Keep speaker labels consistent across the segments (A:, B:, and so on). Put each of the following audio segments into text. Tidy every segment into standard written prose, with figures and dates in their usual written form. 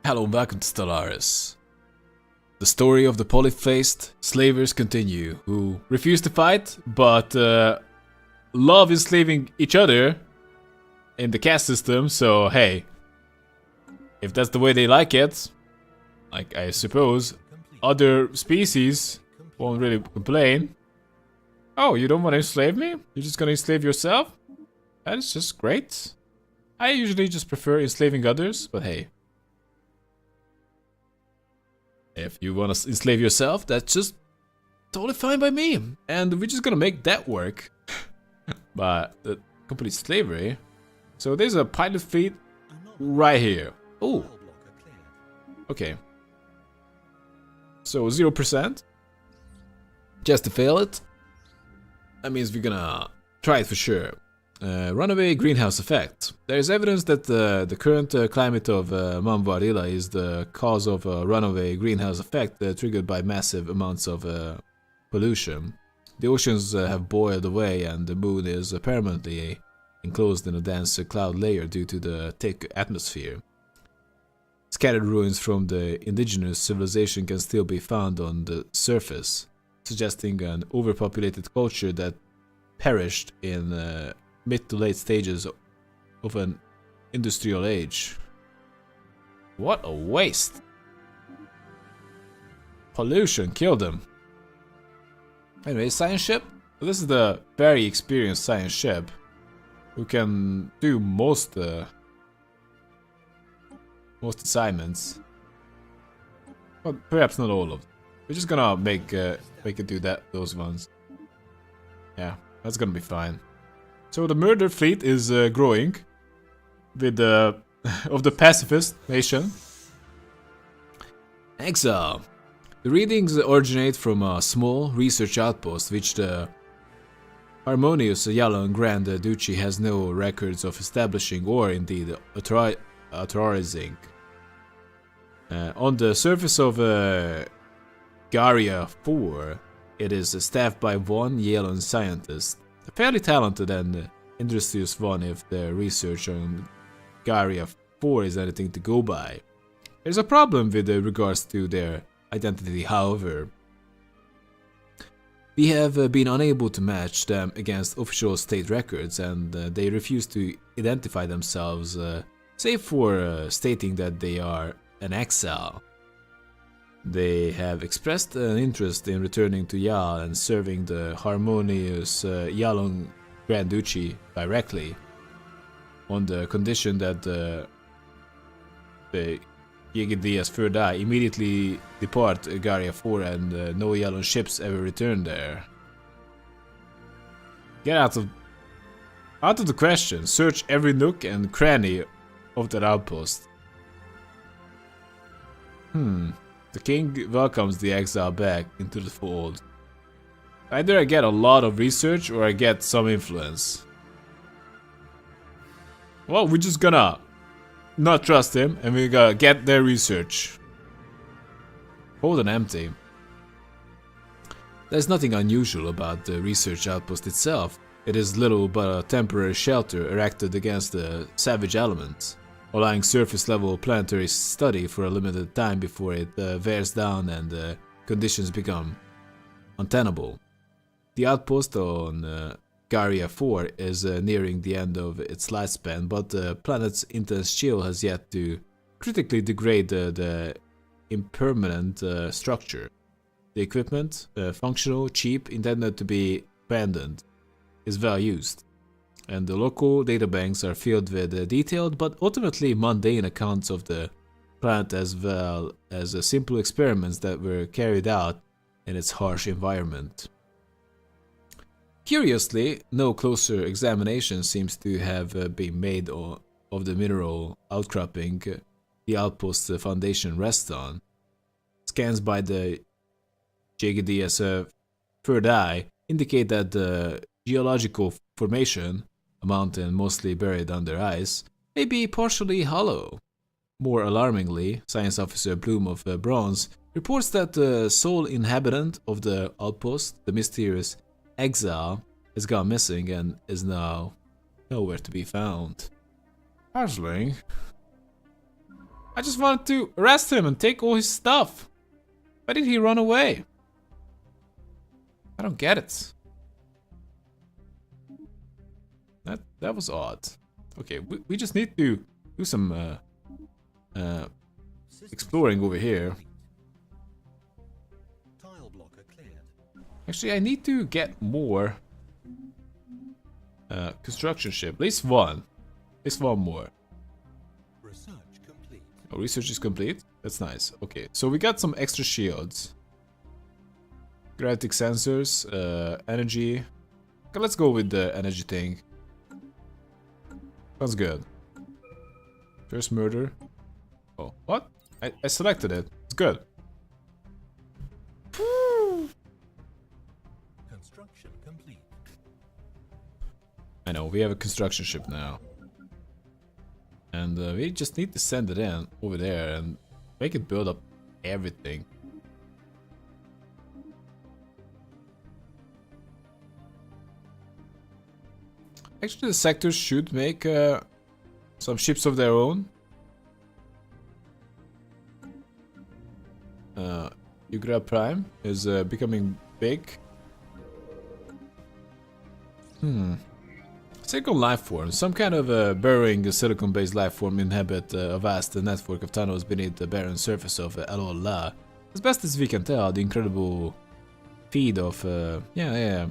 A: Hello and welcome to Stellaris. The story of the polyphased slavers continue, who refuse to fight, but love enslaving each other in the caste system, so hey, if that's the way they like it, like I suppose, other species won't really complain. Oh, you don't want to enslave me? You're just gonna enslave yourself? That is just great. I usually just prefer enslaving others, but hey. If you want to enslave yourself, that's just totally fine by me. And we're just gonna make that work. But the complete slavery. So there's a pilot fleet right here. Oh. Okay. So 0%. Just to fail it. That means we're gonna try it for sure. Runaway greenhouse effect. There is evidence that the current climate of Mount Varila is the cause of a runaway greenhouse effect triggered by massive amounts of pollution. The oceans have boiled away and the moon is permanently enclosed in a dense cloud layer due to the thick atmosphere. Scattered ruins from the indigenous civilization can still be found on the surface, suggesting an overpopulated culture that perished in mid to late stages of an industrial age. What a waste! Pollution killed them. Anyway, science ship. This is the very experienced science ship who can do most assignments, but perhaps not all of them. We're just gonna make it do those ones. Yeah, that's gonna be fine. So the murder fleet is growing with of the Pacifist nation. Exile. The readings originate from a small research outpost which the harmonious Yalan Grand Duchy has no records of establishing or indeed authorizing. On the surface of Garia 4, it is staffed by one Yalan scientist. Fairly talented and industrious one if the research on Garia 4 is anything to go by. There's a problem with regards to their identity, however. We have been unable to match them against official state records and they refuse to identify themselves, save for stating that they are an exile. They have expressed an interest in returning to Yal and serving the harmonious Yalong Grand Duchy directly, on the condition that the Yegedias Ferdai immediately depart Garia 4 and no Yalon ships ever return there. Get out of the question. Search every nook and cranny of that outpost. The king welcomes the exile back into the fold. Either I get a lot of research or I get some influence. Well, we're just gonna not trust him and we're gonna get their research. Hold and empty. There's nothing unusual about the research outpost itself. It is little but a temporary shelter erected against the savage elements, allowing surface-level planetary study for a limited time before it wears down and conditions become untenable. The outpost on Garia 4 is nearing the end of its lifespan, but the planet's intense chill has yet to critically degrade the impermanent structure. The equipment, functional, cheap, intended to be abandoned, is well used. And the local databanks are filled with detailed but ultimately mundane accounts of the planet as well as simple experiments that were carried out in its harsh environment. Curiously, no closer examination seems to have been made of the mineral outcropping the outpost's foundation rests on. Scans by the Jagedias third eye indicate that the geological formation, a mountain mostly buried under ice, may be partially hollow. More alarmingly, Science Officer Bloom of Bronze reports that the sole inhabitant of the outpost, the mysterious exile, has gone missing and is now nowhere to be found. Puzzling. I just wanted to arrest him and take all his stuff. Why did he run away? I don't get it. That was odd. Okay, we just need to do some exploring over here. Actually, I need to get more construction ship. At least one. At least one more. Oh, research is complete? That's nice. Okay, so we got some extra shields. Gravitic sensors, energy. Okay, let's go with the energy thing. Sounds good. First murder. Oh, what? I selected it. It's good.
B: Construction complete.
A: I know, we have a construction ship now. And we just need to send it in over there and make it build up everything. Actually, the sectors should make some ships of their own. Ugra Prime is becoming big. Silicon life form. Some kind of burrowing silicon-based life form inhabit a vast network of tunnels beneath the barren surface of Alola. As best as we can tell, the incredible feed of yeah.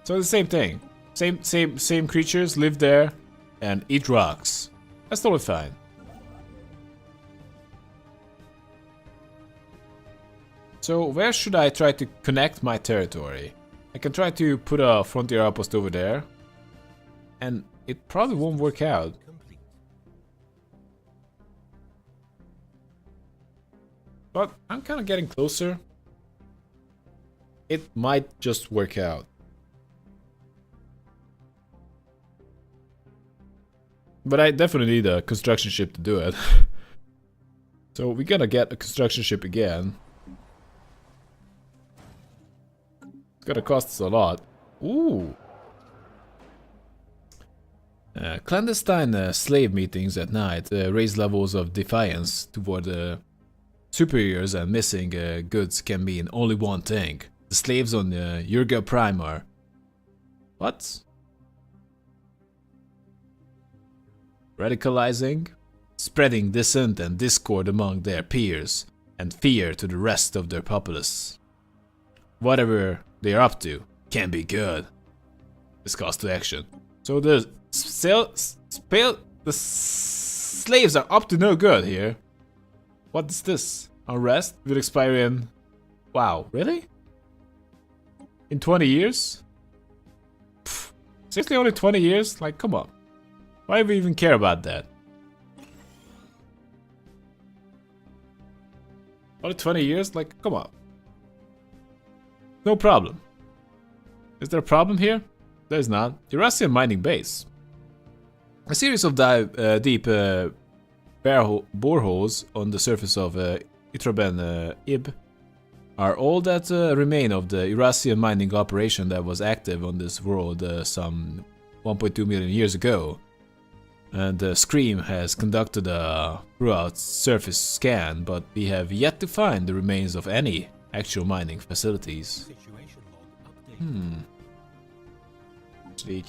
A: So the same thing. Same creatures live there and eat rocks. That's totally fine. So where should I try to connect my territory? I can try to put a frontier outpost over there. And it probably won't work out. But I'm kind of getting closer. It might just work out. But I definitely need a construction ship to do it. So we gotta get a construction ship again. It's gonna cost us a lot. Ooh. Clandestine slave meetings at night raise levels of defiance toward superiors, and missing goods can mean only one thing. The slaves on Urga Prime are... What? Radicalizing? Spreading dissent and discord among their peers, and fear to the rest of their populace. Whatever they are up to can be good. This calls to action. So the slaves are up to no good here. What is this? Unrest will expire in... Wow, really? In 20 years? Pfft, seriously, only 20 years? Like, come on. Why do we even care about that? Only 20 years? Like, come on. No problem. Is there a problem here? There's not. Eurasian mining base. A series of deep boreholes on the surface of Itraben Ib are all that remain of the Eurasian mining operation that was active on this world some 1.2 million years ago. And Scream has conducted a throughout surface scan, but we have yet to find the remains of any actual mining facilities. Actually,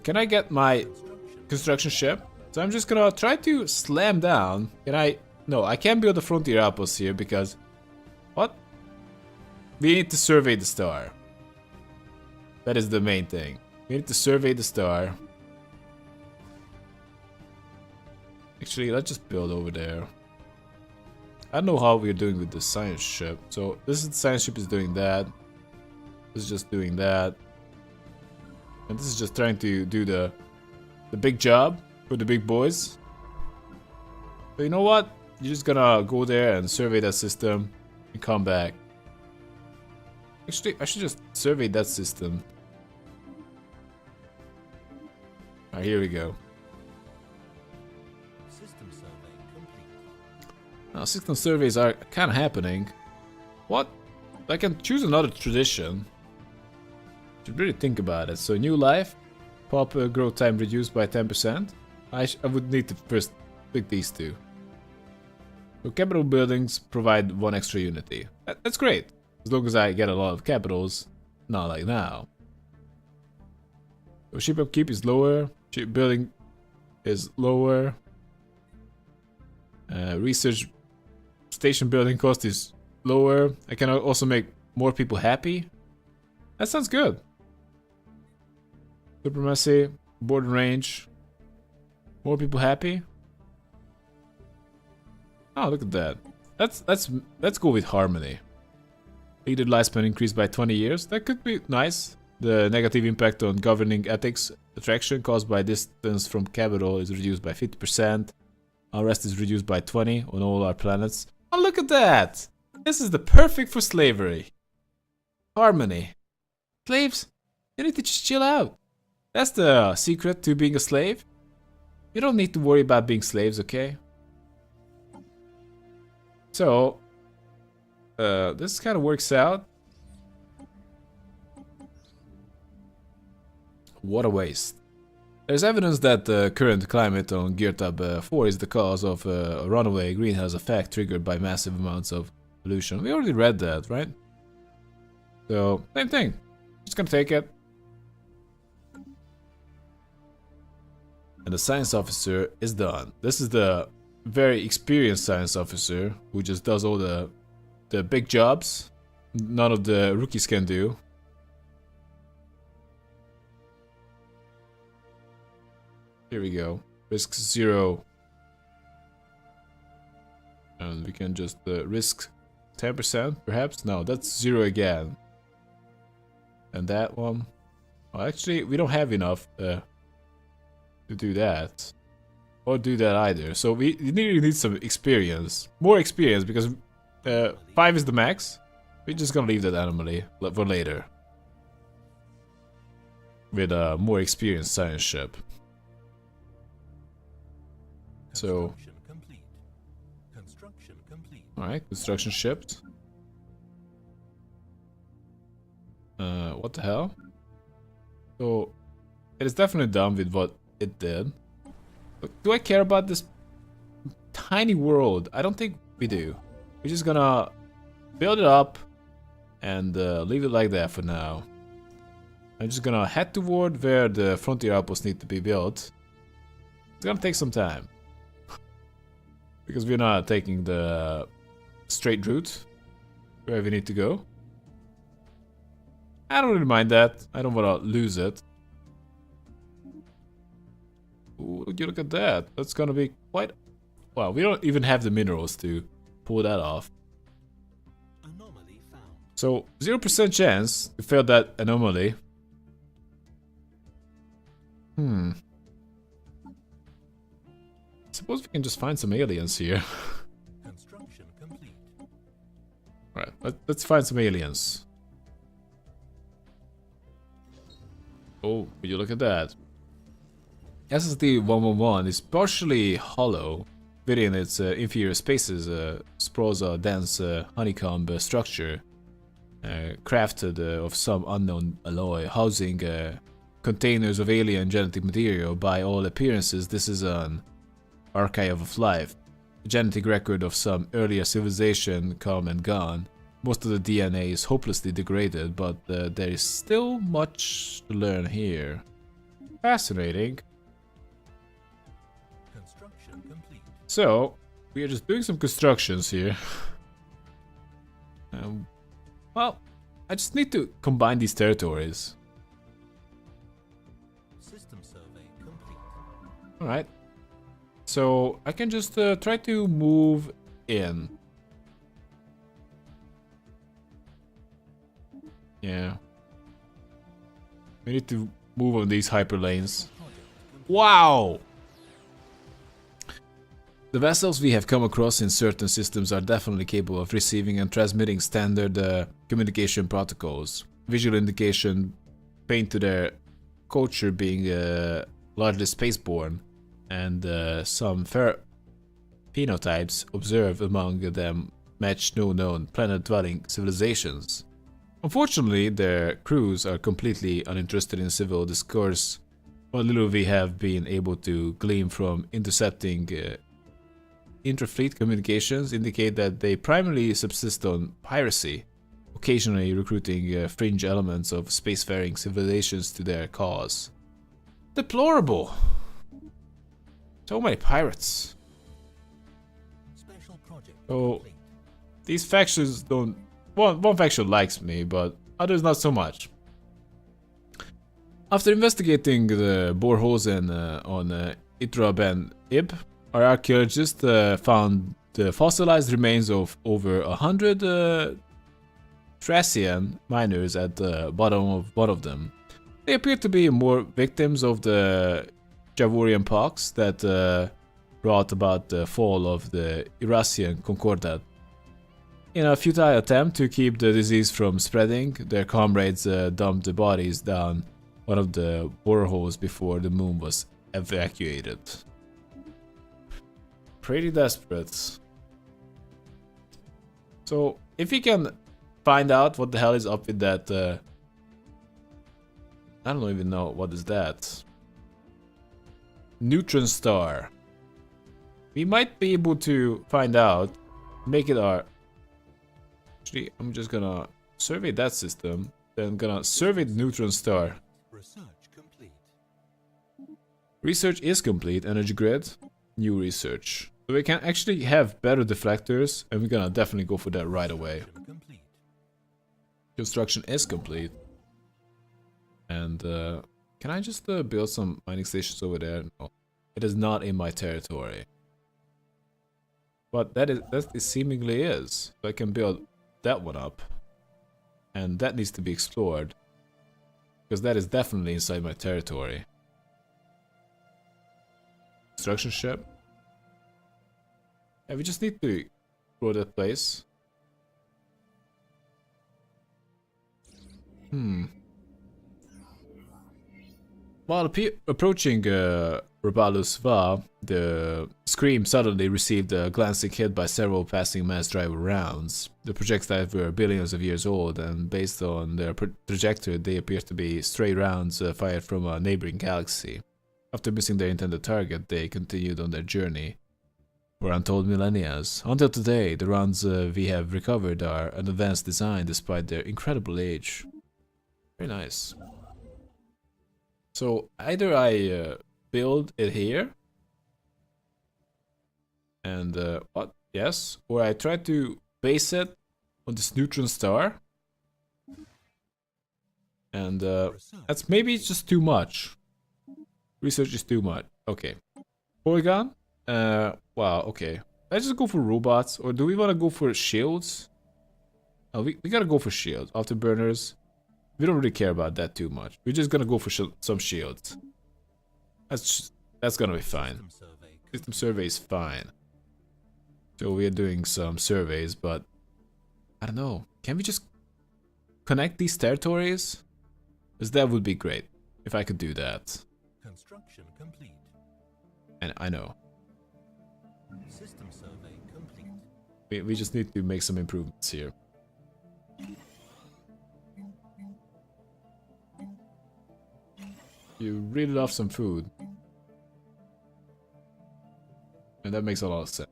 A: can I get my construction ship? So I'm just gonna try to slam down. Can I? No, I can't build a frontier outpost here because... What? We need to survey the star. That is the main thing. We need to survey the star. Actually, let's just build over there. I don't know how we're doing with the science ship. So this is the science ship is doing that. This is just doing that. And this is just trying to do the big job for the big boys. So you know what? You're just gonna go there and survey that system and come back. Actually, I should just survey that system. Alright, here we go.
B: System survey complete.
A: Now, system surveys are kind of happening. What? I can choose another tradition. Should really think about it. So, new life, pop growth time reduced by 10%. I would need to first pick these two. So capital buildings provide 1 extra unity. That's great. As long as I get a lot of capitals, not like now. So ship upkeep is lower. Ship building is lower. Research station building cost is lower. I can also make more people happy. That sounds good. Supremacy, border range. More people happy. Oh, look at that. Let's go with harmony. Leader lifespan increased by 20 years. That could be nice. The negative impact on governing ethics attraction caused by distance from capital is reduced by 50%. Unrest is reduced by 20 on all our planets. Oh, look at that! This is the perfect for slavery. Harmony. Slaves, you need to just chill out. That's the secret to being a slave. You don't need to worry about being slaves, okay? So, this kind of works out. What a waste. There's evidence that the current climate on Geartab 4 is the cause of a runaway greenhouse effect triggered by massive amounts of pollution. We already read that, right? So, same thing. Just gonna take it. And the science officer is done. This is the very experienced science officer who just does all the big jobs none of the rookies can do. Here we go. Risk 0. And we can just risk 10% perhaps? No, that's 0 again. And that one. Well, actually, we don't have enough to do that. Or do that either. So we need some experience. More experience because 5 is the max. We're just gonna leave that anomaly for later. With a more experienced science ship. So, alright, construction shipped. What the hell? So, it is definitely done with what it did. But do I care about this tiny world? I don't think we do. We're just gonna build it up and leave it like that for now. I'm just gonna head toward where the frontier outposts need to be built. It's gonna take some time. Because we're not taking the straight route where we need to go. I don't really mind that. I don't want to lose it. Ooh, would you look at that? That's gonna be quite... Wow, we don't even have the minerals to pull that off.
B: Anomaly found.
A: So, 0% chance to fail that anomaly. Suppose we can just find some aliens here.
B: Construction complete.
A: Alright, let's find some aliens. Oh, would you look at that? SSD-111 is partially hollow, within its inferior spaces sprawls a dense honeycomb structure crafted of some unknown alloy, housing containers of alien genetic material. By all appearances, this is an archive of life, a genetic record of some earlier civilization come and gone. Most of the DNA is hopelessly degraded, but there is still much to learn here. Fascinating.
B: Construction complete.
A: So, we are just doing some constructions here. Well, I just need to combine these territories.
B: System survey complete.
A: Alright. So, I can just try to move in. Yeah. We need to move on these hyperlanes. Wow! The vessels we have come across in certain systems are definitely capable of receiving and transmitting standard communication protocols. Visual indication paint to their culture being largely spaceborne, and some phenotypes observed among them match no known planet-dwelling civilizations. Unfortunately, their crews are completely uninterested in civil discourse what little we have been able to glean from intercepting intra-fleet communications indicate that they primarily subsist on piracy, occasionally recruiting fringe elements of spacefaring civilizations to their cause. Deplorable! So many pirates.
B: Special project
A: So
B: complete.
A: these factions don't... One faction likes me, but others not so much. After investigating the boreholes on Itra Ben Ib, our archaeologists found the fossilized remains of over 100 Thracian miners at the bottom of one of them. They appear to be more victims of the Javorian pox that brought about the fall of the Irasian Concordat. In a futile attempt to keep the disease from spreading, their comrades dumped the bodies down one of the boreholes before the moon was evacuated. Pretty desperate. So, if we can find out what the hell is up with that, I don't even know what is that. Neutron star. We might be able to find out, make it our... Actually, I'm just gonna survey that system, then gonna survey the neutron star.
B: Research complete.
A: Research is complete, energy grid, new research. So we can actually have better deflectors, and we're gonna definitely go for that right away.
B: Construction complete.
A: Construction is complete. And can I just build some mining stations over there? No, it is not in my territory. But that it seemingly is. So I can build that one up. And that needs to be explored. Because that is definitely inside my territory. Construction ship. Yeah, we just need to explore that place. While approaching Robalus Va, the Scream suddenly received a glancing hit by several passing mass driver rounds. The projectiles were billions of years old, and based on their trajectory, they appear to be stray rounds fired from a neighboring galaxy. After missing their intended target, they continued on their journey for untold millennia. Until today, the rounds we have recovered are an advanced design despite their incredible age. Very nice. So either I build it here, and what? Yes, or I try to base it on this neutron star, and that's maybe just too much. Research is too much. Okay, Polygon. Wow. Okay, let's just go for robots, or do we want to go for shields? Oh, we gotta go for shields. Afterburners. We don't really care about that too much. We're just gonna go for some shields. That's gonna be fine. System survey is fine. So we're doing some surveys, but I don't know. Can we just connect these territories? Because that would be great if I could do that.
B: Construction complete.
A: And I know.
B: System survey complete.
A: We just need to make some improvements here. You really love some food. And that makes a lot of sense.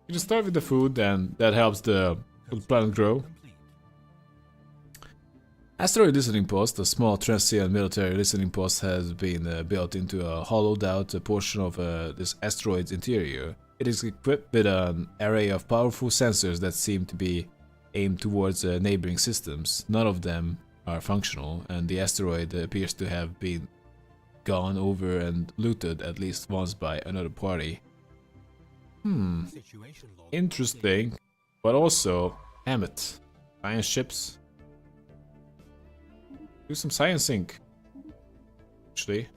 A: You just start with the food, and that helps the planet grow.
B: Complete.
A: Asteroid listening post, a small transient military listening post, has been built into a hollowed out portion of this asteroid's interior. It is equipped with an array of powerful sensors that seem to be aimed towards neighboring systems. None of them are functional, and the asteroid appears to have been gone over and looted at least once by another party.
B: Situation log
A: Interesting, but also, damn it, science ships. Do some sciencing, actually,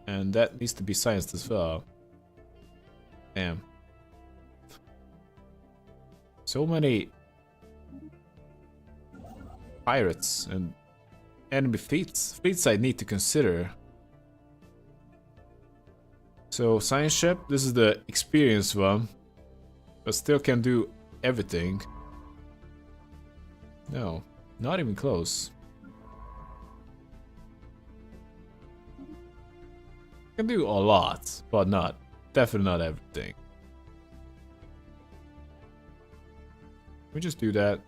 A: and that needs to be scienced as well. Damn. So many pirates and enemy fleets I need to consider. So science ship, this is the experienced one, but still can do everything. No, not even close. Can do a lot, but definitely not everything. We just do that.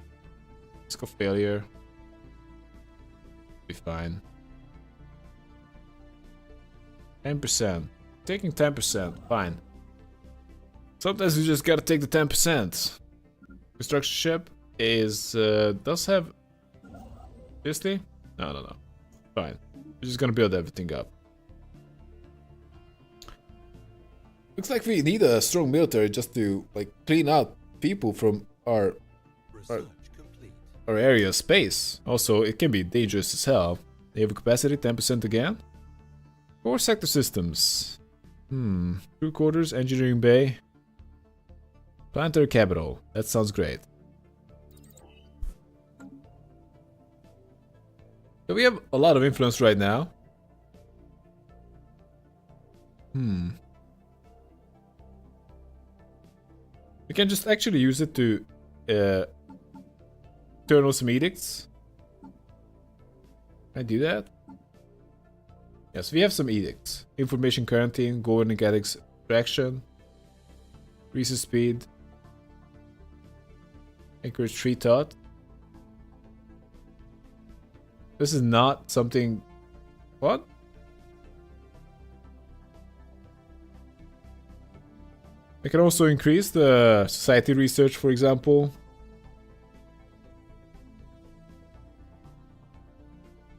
A: Risk of failure. Be fine. 10%. Taking 10%, fine. Sometimes you just gotta take the 10%. Construction ship is does have. Seriously? No. Fine. We're just gonna build everything up. Looks like we need a strong military just to like clean out people from our area of space. Also, it can be dangerous as hell. Naval capacity 10% again. 4 sector systems. Crew quarters, engineering bay. Planetary capital. That sounds great. So we have a lot of influence right now. We can just actually use it to turn on some edicts. Can I do that? Yes, we have some edicts. Information quarantine, governing ethics extraction, research speed, encourage free thought. This is not something. What? I can also increase the society research, for example.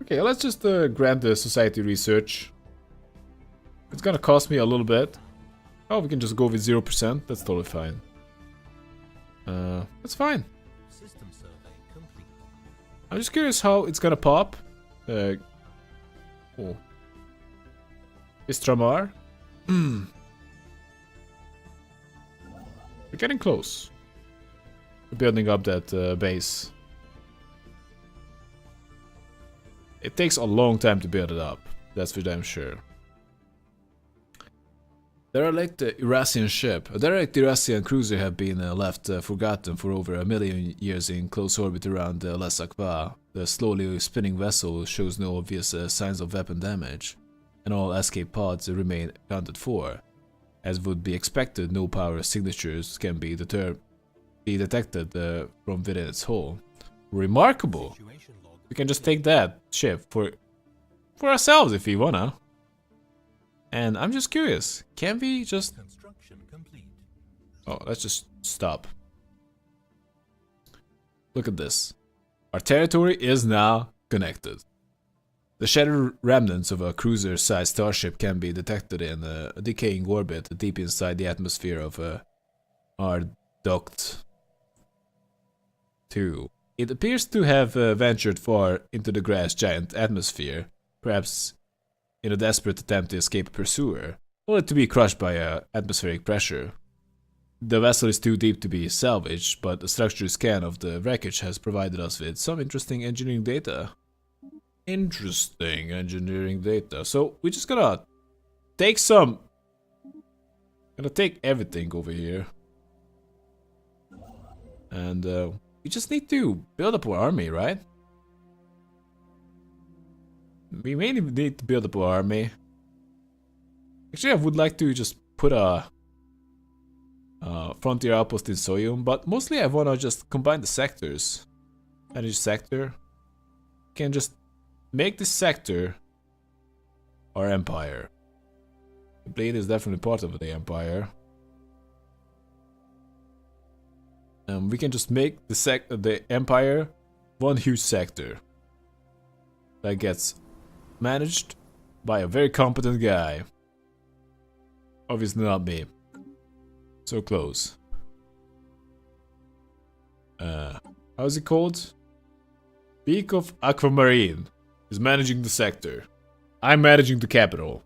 A: Okay, let's just grant the society research. It's gonna cost me a little bit. Oh, we can just go with 0%. That's totally fine. That's fine.
B: System survey complete.
A: I'm just curious how it's gonna pop. Oh. Istramar. We're getting close. We're building up that base. It takes a long time to build it up. That's for damn sure. Derelict Eurasian ship. A derelict Eurasian cruiser have been left forgotten for over 1 million years in close orbit around Les Aquas. The slowly spinning vessel shows no obvious signs of weapon damage, and all escape pods remain accounted for. As would be expected, no power signatures can be detected from within its hull. Remarkable! We can just take that ship for ourselves if we wanna. And I'm just curious, can we just...
B: Construction complete.
A: Oh, let's just stop. Look at this. Our territory is now connected. The shattered remnants of a cruiser-sized starship can be detected in a decaying orbit deep inside the atmosphere of our Duct 2. It appears to have ventured far into the gas giant atmosphere, perhaps in a desperate attempt to escape a pursuer, only to be crushed by atmospheric pressure. The vessel is too deep to be salvaged, but a structural scan of the wreckage has provided us with some interesting engineering data. So we're just gonna take everything over here. And we just need to build up our army, right? We mainly need to build up our army. Actually, I would like to just put a frontier outpost in Soyum, but mostly I wanna just combine the sectors. Manage sector. Can just make this sector our empire. The blade is definitely part of the empire. We can just make the empire one huge sector that gets managed by a very competent guy. Obviously not me. So close. How's it called? Peak of Aquamarine is managing the sector. I'm managing the capital,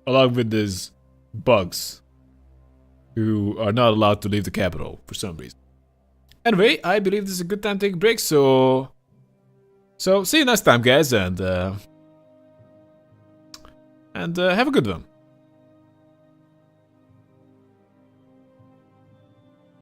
A: along with these bugs who are not allowed to leave the capital for some reason. Anyway, I believe this is a good time to take a break, so see you next time, guys, and have a good one.